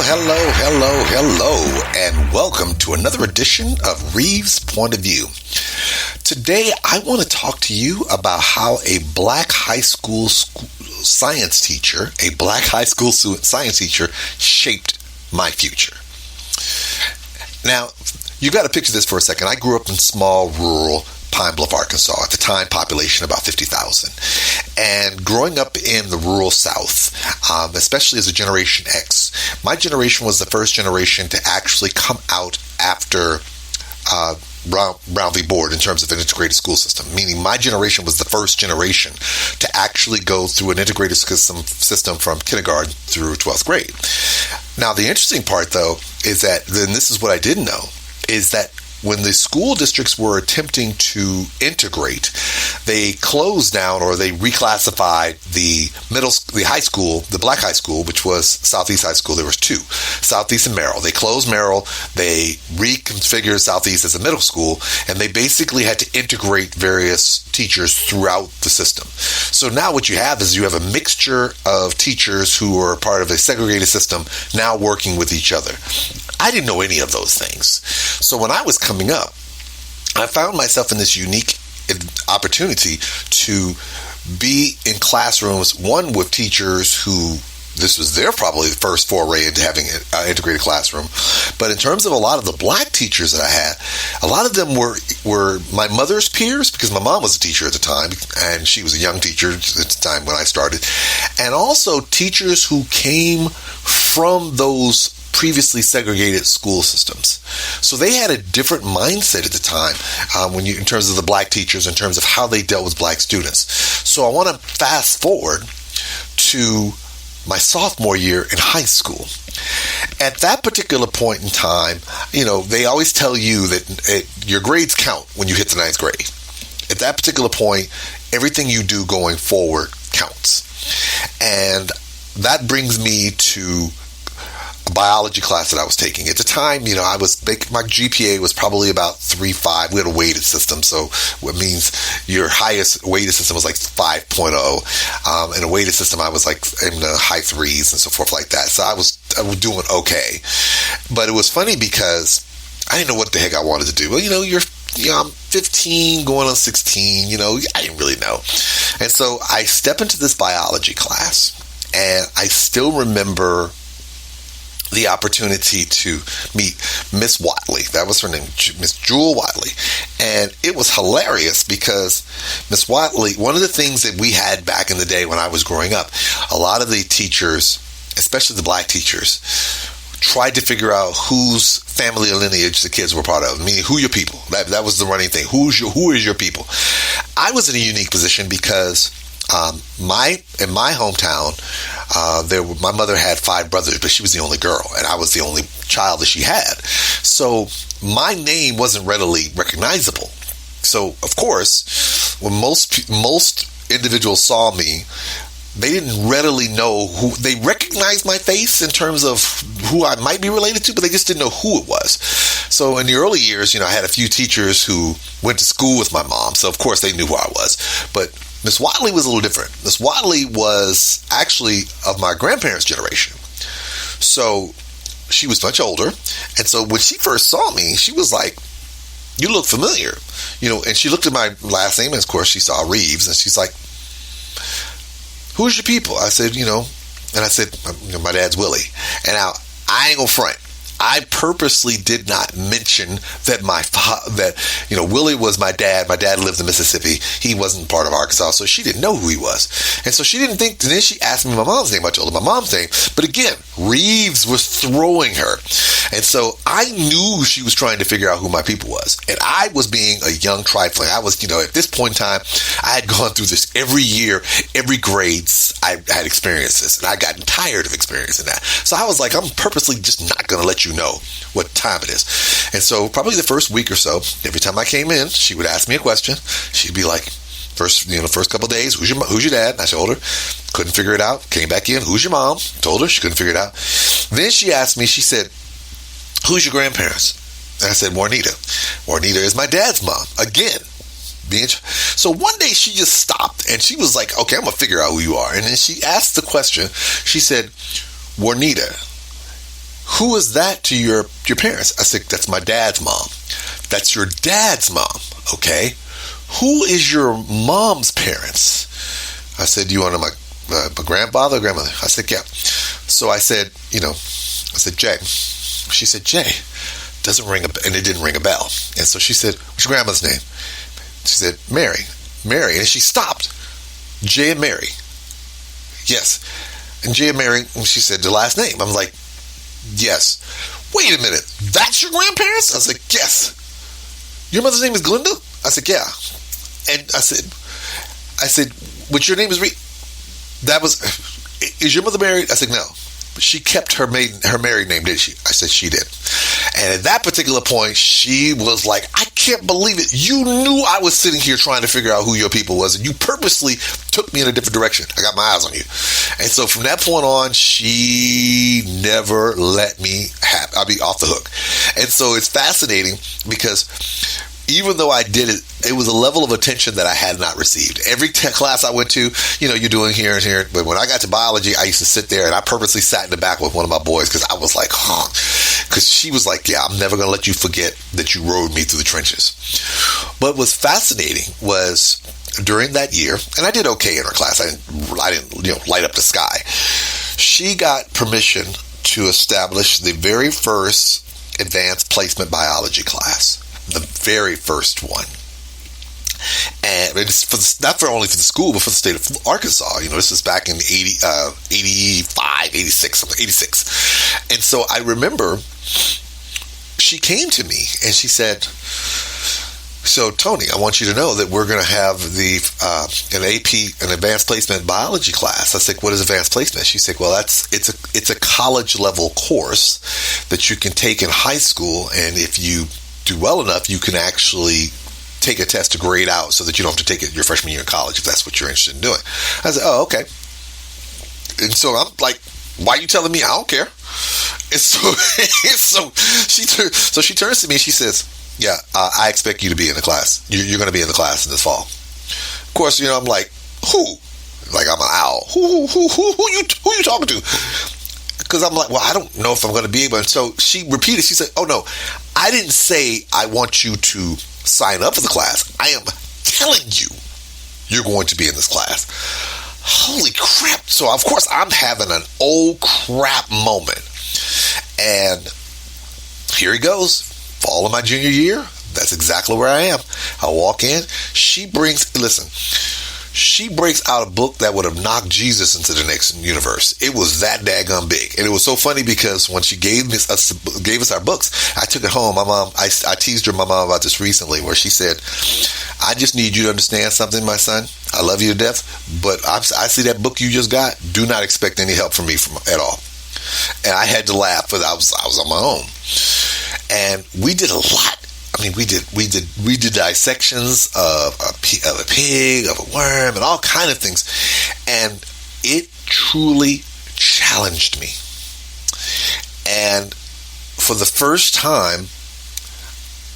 Hello, and welcome to another edition of Reeves' Point of View. Today, I want to talk to you about how a black high school science teacher shaped my future. Now, you got to picture this for a second. I grew up in small, rural Pine Bluff, Arkansas. At the time, population about 50,000. And growing up in the rural South, especially as a Generation X, my generation was the first generation to actually come out after Brown v. Board in terms of an integrated school system, meaning my generation was the first generation to actually go through an integrated system from kindergarten through 12th grade. Now, the interesting part, though, is that, then this is what I didn't know, is that when the school districts were attempting to integrate, they closed down or they reclassified the high school, the black high school, which was Southeast High School. There was two, Southeast and Merrill. They closed Merrill, they reconfigured Southeast as a middle school, and they basically had to integrate various teachers throughout the system. So now what you have is you have a mixture of teachers who are part of a segregated system now working with each other. I didn't know any of those things. So when I was coming up, I found myself in this unique opportunity to be in classrooms, one with teachers who this was their probably the first foray into having an integrated classroom. But in terms of a lot of the black teachers that I had, a lot of them were my mother's peers, because my mom was a teacher at the time, and she was a young teacher at the time when I started. And also teachers who came from those previously segregated school systems. So they had a different mindset at the time in terms of the black teachers, in terms of how they dealt with black students. So I want to fast forward to my sophomore year in high school. At that particular point in time, they always tell you that your grades count when you hit the ninth grade. At that particular point, everything you do going forward counts. And that brings me to a biology class that I was taking. At the time, my GPA was probably about 3.5. We had a weighted system, so it means your highest weighted system was like 5.0. In a weighted system, I was like in the high threes and so forth like that. So I was doing okay. But it was funny because I didn't know what the heck I wanted to do. Well, I'm 15 going on 16, I didn't really know. And so I step into this biology class, and I still remember the opportunity to meet Miss Whatley. That was her name, Miss Jewel Whatley. And it was hilarious because Miss Whatley, one of the things that we had back in the day when I was growing up, a lot of the teachers, especially the black teachers, tried to figure out whose family lineage the kids were part of, meaning who your people. That was the running thing. Who is your people? I was in a unique position because in my hometown, my mother had 5 brothers, but she was the only girl, and I was the only child that she had. So my name wasn't readily recognizable. So of course, when most individuals saw me, they didn't readily know who. They recognized my face in terms of who I might be related to, but they just didn't know who it was. So in the early years, I had a few teachers who went to school with my mom, so of course they knew who I was. But Miss Whatley was a little different. Miss Whatley was actually of my grandparents' generation. So she was much older. And so when she first saw me, she was like, "You look familiar." And she looked at my last name, and of course she saw Reeves, and she's like, "Who's your people?" I said, and I said, "My dad's Willie." And now, I ain't gonna front. I purposely did not mention that Willie was my dad. My dad lived in Mississippi. He wasn't part of Arkansas, so she didn't know who he was. And so she didn't think, and then she asked me my mom's name. I told her my mom's name. But again, Reeves was throwing her. And so I knew she was trying to figure out who my people was. And I was being a young trifling. I was, at this point in time, I had gone through this every year, every grade. I had experienced this, and I got tired of experiencing that. So I was like, I'm purposely just not going to let you know what time it is. And so probably the first week or so, every time I came in, she would ask me a question. She'd be like, first couple of days, who's your dad? And I told her, couldn't figure it out. Came back in, who's your mom? Told her, she couldn't figure it out. Then she asked me, she said, who's your grandparents? And I said, Juanita. Juanita is my dad's mom. Again. So one day she just stopped and she was like, okay, I'm going to figure out who you are. And then she asked the question. She said, Juanita, who is that to your parents? I said, that's my dad's mom. That's your dad's mom, okay? Who is your mom's parents? I said, do you want to my grandfather or grandmother? I said, yeah. So I said, Jay. She said, Jay. Doesn't ring a bell, and it didn't ring a bell. And so she said, what's your grandmother's name? She said, Mary. And she stopped. Jay and Mary. Yes. And Jay and Mary, and she said the last name. I'm like, yes. Wait a minute. That's your grandparents? I was like, yes. Your mother's name is Glinda? I said, yeah. And I said, what's your name is is your mother married? I said, no. But she kept her married name, didn't she? I said, she did. And at that particular point, she was like, I can't believe it. You knew I was sitting here trying to figure out who your people was, and you purposely took me in a different direction. I got my eyes on you. And so from that point on, she never let me be off the hook. And so it's fascinating because even though I did it, it was a level of attention that I had not received. Every class I went to, you're doing here and here. But when I got to biology, I used to sit there and I purposely sat in the back with one of my boys because I was like, because she was like, yeah, I'm never going to let you forget that you rode me through the trenches. But what's fascinating was during that year, and I did okay in her class. I didn't light up the sky. She got permission to establish the very first advanced placement biology class. The very first one. And it's not only for the school, but for the state of Arkansas. This is back in 85, 86. And so I remember she came to me and she said, so Tony, I want you to know that we're going to have an AP, an advanced placement biology class. I said, what is advanced placement? She said, well, it's a college level course that you can take in high school, and if you do well enough, you can actually take a test to grade out so that you don't have to take it your freshman year in college if that's what you're interested in doing. I said, oh, okay. And so I'm like, why are you telling me? I don't care. And so she turns to me and she says, yeah, I expect you to be in the class. You're going to be in the class in this fall. Of course, I'm like, who? Like I'm an owl. Who you talking to? Because I'm like, well, I don't know if I'm going to be able. And so she repeated, she said, oh, no, I didn't say I want you to sign up for the class. I am telling you you're going to be in this class. Holy crap. So, of course, I'm having an oh crap moment. And here he goes. Fall of my junior year. That's exactly where I am. I walk in. She breaks out a book that would have knocked Jesus into the next universe. It was that daggone big. And it was so funny because when she gave us our books, I took it home. My mom, I teased my mom about this recently, where she said, I just need you to understand something, my son. I love you to death, but I see that book you just got. Do not expect any help from me at all. And I had to laugh, but I was on my own. And we did a lot. I mean, we did dissections of a pig, of a worm, and all kind of things, and it truly challenged me. And for the first time,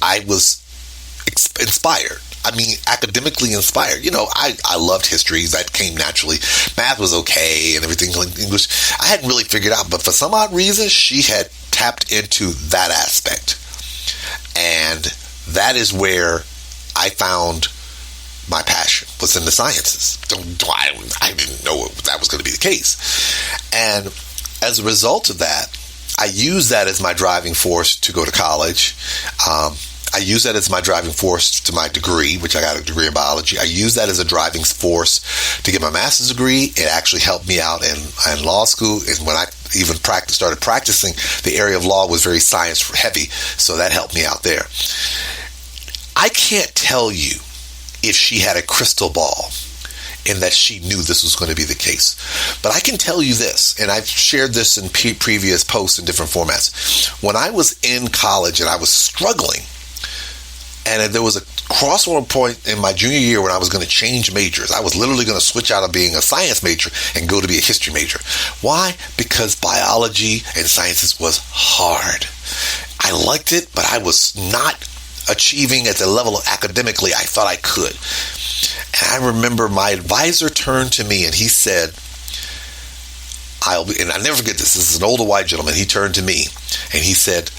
I was inspired. I mean, academically inspired. I loved history. That came naturally. Math was okay and everything. English, I hadn't really figured out, but for some odd reason, she had tapped into that aspect. And that is where I found my passion, was in the sciences. I didn't know that was going to be the case. And as a result of that, I used that as my driving force to go to college. I use that as my driving force to my degree, which I got a degree in biology. I use that as a driving force to get my master's degree. It actually helped me out in law school. And when I even started practicing, the area of law was very science heavy, so that helped me out there. I can't tell you if she had a crystal ball and that she knew this was going to be the case. But I can tell you this, and I've shared this in previous posts in different formats. When I was in college and I was struggling, and there was a crossroad point in my junior year when I was going to change majors. I was literally going to switch out of being a science major and go to be a history major. Why? Because biology and sciences was hard. I liked it, but I was not achieving at the level of academically I thought I could. And I remember my advisor turned to me and he said, and I never forget this. This is an older white gentleman. He turned to me and he said,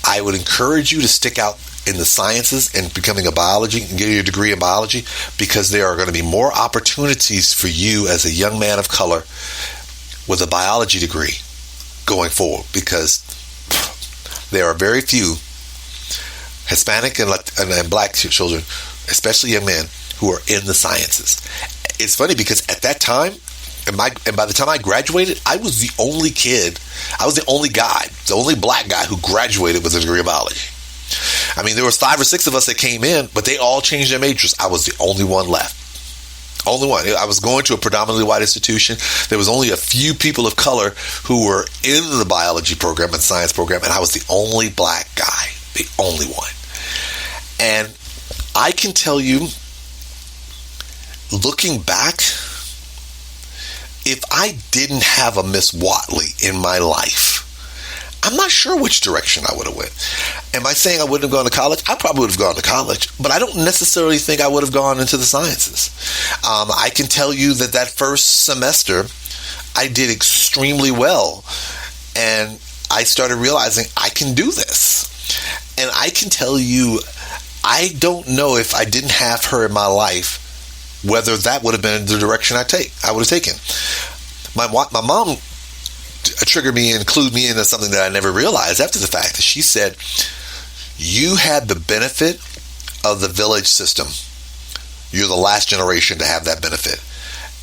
I would encourage you to stick out in the sciences and becoming a biology and getting your degree in biology, because there are going to be more opportunities for you as a young man of color with a biology degree going forward, because there are very few Hispanic and black children, especially young men, who are in the sciences. It's funny because at that time, and by the time I graduated, I was the only kid, I was the only guy, the only black guy who graduated with a degree in biology. I mean, there was 5 or 6 of us that came in, but they all changed their majors. I was the only one left. Only one. I was going to a predominantly white institution. There was only a few people of color who were in the biology program and science program, and I was the only black guy, the only one. And I can tell you, looking back, if I didn't have a Miss Whatley in my life, I'm not sure which direction I would have went. Am I saying I wouldn't have gone to college? I probably would have gone to college, but I don't necessarily think I would have gone into the sciences. I can tell you that first semester, I did extremely well, and I started realizing I can do this. And I can tell you, I don't know if I didn't have her in my life, whether that would have been the direction I would have taken. My mom triggered me and clued me into something that I never realized after the fact. She said, you had the benefit of the village system. You're the last generation to have that benefit.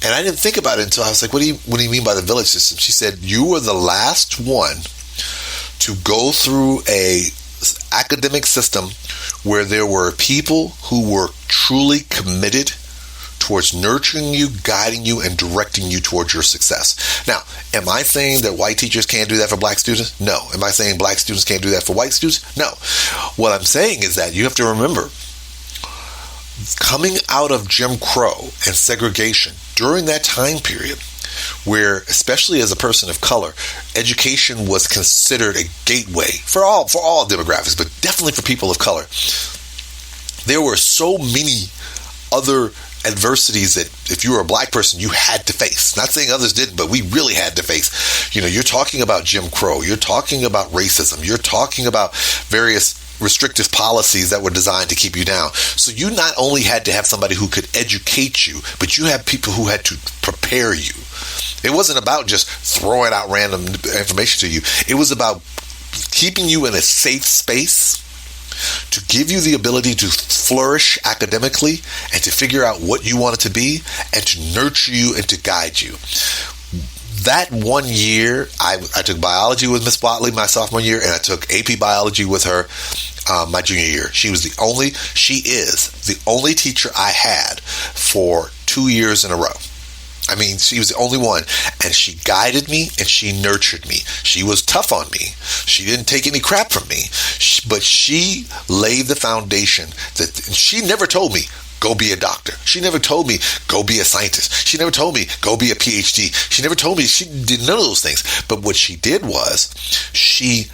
And I didn't think about it until I was like, what do you mean by the village system? She said, you were the last one to go through a academic system where there were people who were truly committed towards nurturing you, guiding you, and directing you towards your success. Now, am I saying that white teachers can't do that for black students? No. Am I saying black students can't do that for white students? No. What I'm saying is that you have to remember, coming out of Jim Crow and segregation during that time period, where, especially as a person of color, education was considered a gateway for all demographics, but definitely for people of color. There were so many other adversities that if you were a black person, you had to face. Not saying others didn't, but we really had to face. You're talking about Jim Crow. You're talking about racism. You're talking about various restrictive policies that were designed to keep you down. So you not only had to have somebody who could educate you, but you had people who had to prepare you. It wasn't about just throwing out random information to you. It was about keeping you in a safe space to give you the ability to flourish academically and to figure out what you wanted to be and to nurture you and to guide you. That 1 year, I took biology with Miss Whatley my sophomore year, and I took AP biology with her my junior year. She is the only teacher I had for 2 years in a row. I mean, she was the only one, and she guided me and she nurtured me. She was tough on me. She didn't take any crap from me, but she laid the foundation. She never told me, go be a doctor. She never told me, go be a scientist. She never told me, go be a PhD. She never told me, she did none of those things. But what she did was, she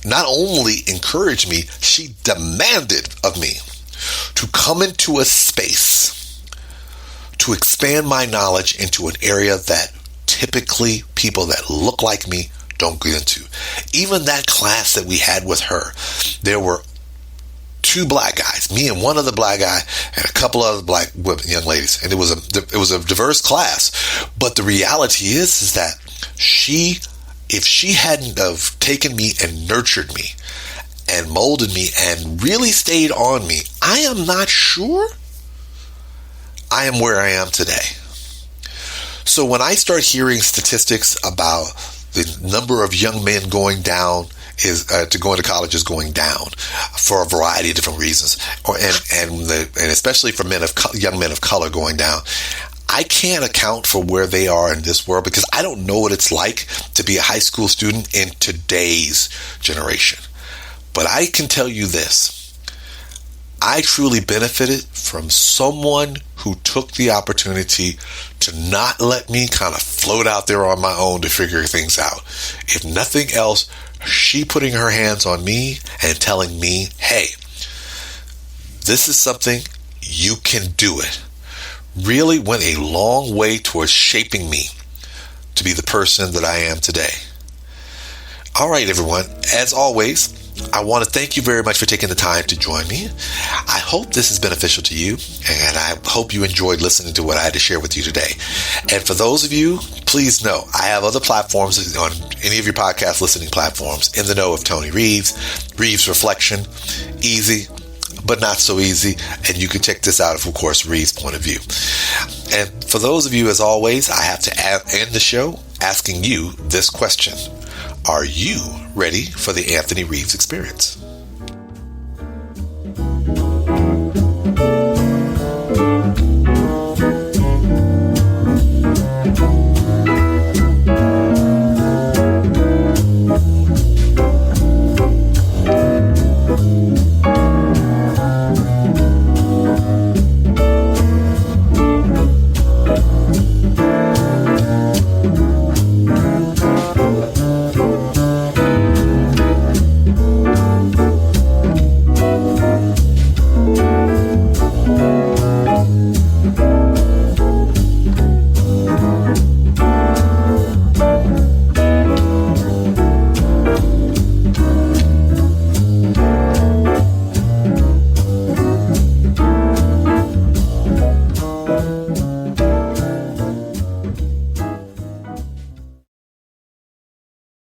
not only encouraged me, she demanded of me to come into a space to expand my knowledge into an area that typically people that look like me don't get into. Even that class that we had with her, there were 2 black guys, me and one other black guy, and a couple other black women, young ladies, and it was a diverse class. But the reality is that if she hadn't have taken me and nurtured me and molded me and really stayed on me, I am not sure I am where I am today. So when I start hearing statistics about the number of young men going down to go into college is going down for a variety of different reasons, and especially for young men of color going down, I can't account for where they are in this world because I don't know what it's like to be a high school student in today's generation. But I can tell you this. I truly benefited from someone who took the opportunity to not let me kind of float out there on my own to figure things out. If nothing else, she putting her hands on me and telling me, hey, this is something, you can do it, really went a long way towards shaping me to be the person that I am today. All right, everyone. As always, I want to thank you very much for taking the time to join me. I hope this is beneficial to you, and I hope you enjoyed listening to what I had to share with you today. And for those of you, please know I have other platforms on any of your podcast listening platforms. In the Know of Tony Reeves, Reeves Reflection, easy, but not so easy. And you can check this out of course, Reeves' point of view. And for those of you, as always, I have to end the show asking you this question. Are you ready for the Anthony Reeves experience?